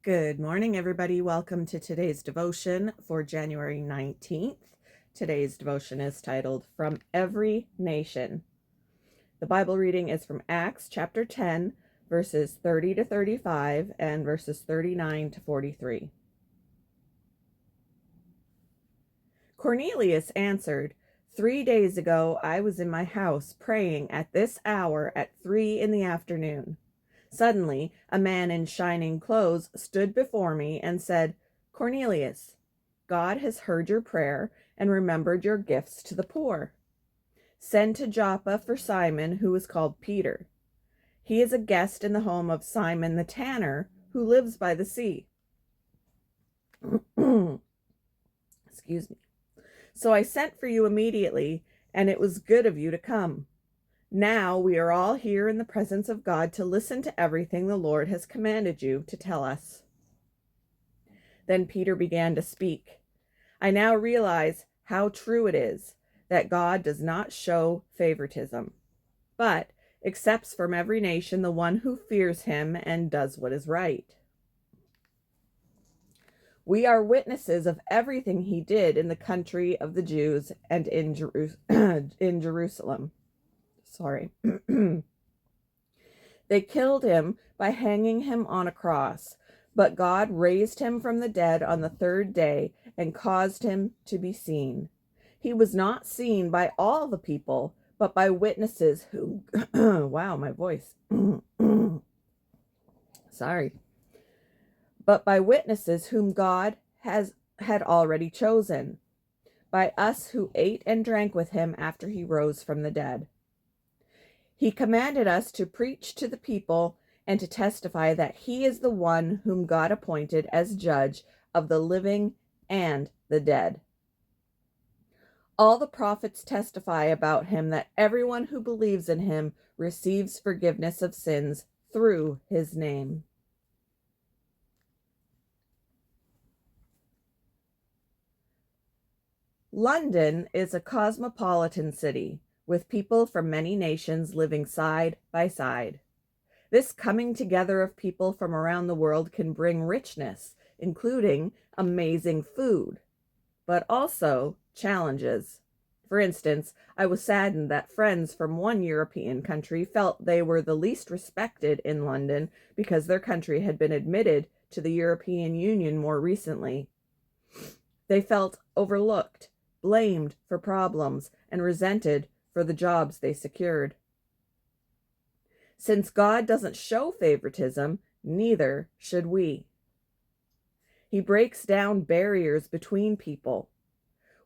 Good morning, everybody. Welcome to today's devotion for January 19th. Today's devotion is titled From Every Nation. The Bible reading is from Acts chapter 10, verses 30 to 35 and verses 39 to 43. Cornelius answered, 3 days ago I was in my house praying at this hour at 3 in the afternoon. Suddenly, a man in shining clothes stood before me and said, Cornelius, God has heard your prayer and remembered your gifts to the poor. Send to Joppa for Simon, who is called Peter. He is a guest in the home of Simon the tanner, who lives by the sea. Excuse me. So I sent for you immediately, and it was good of you to come. Now we are all here in the presence of God to listen to everything the Lord has commanded you to tell us. Then Peter began to speak. I now realize how true it is that God does not show favoritism, but accepts from every nation the one who fears him and does what is right. We are witnesses of everything he did in the country of the Jews and in Jerusalem. They killed him by hanging him on a cross, but God raised him from the dead on the third day and caused him to be seen. He was not seen by all the people, but by witnesses who, wow, my voice. Sorry. But by witnesses whom God had already chosen, by us who ate and drank with him after he rose from the dead. He commanded us to preach to the people and to testify that he is the one whom God appointed as judge of the living and the dead. All the prophets testify about him that everyone who believes in him receives forgiveness of sins through his name. London is a cosmopolitan city with people from many nations living side by side. This coming together of people from around the world can bring richness, including amazing food, but also challenges. For instance, I was saddened that friends from one European country felt they were the least respected in London because their country had been admitted to the European Union more recently. They felt overlooked, blamed for problems, and resented for the jobs they secured. Since God doesn't show favoritism, neither should we. He breaks down barriers between people.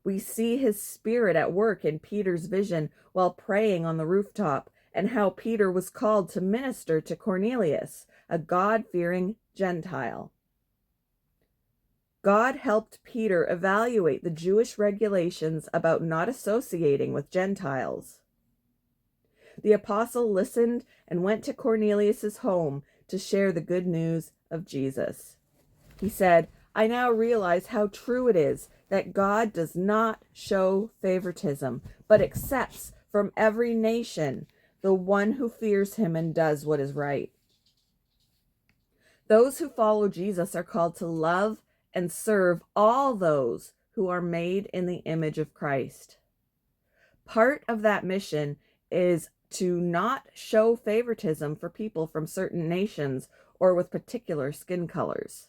We see his spirit at work in Peter's vision while praying on the rooftop, and how Peter was called to minister to Cornelius, a God-fearing Gentile. God helped Peter evaluate the Jewish regulations about not associating with Gentiles. The apostle listened and went to Cornelius's home to share the good news of Jesus. He said, I now realize how true it is that God does not show favoritism, but accepts from every nation the one who fears him and does what is right. Those who follow Jesus are called to love and serve all those who are made in the image of Christ. Part of that mission is to not show favoritism for people from certain nations or with particular skin colors.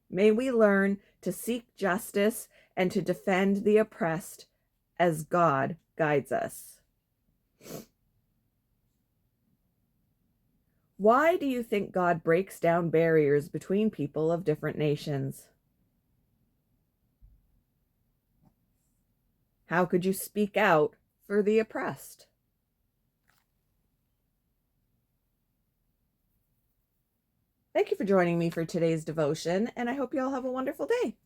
May we learn to seek justice and to defend the oppressed as God guides us. Why do you think God breaks down barriers between people of different nations? How could you speak out for the oppressed? Thank you for joining me for today's devotion, and I hope you all have a wonderful day.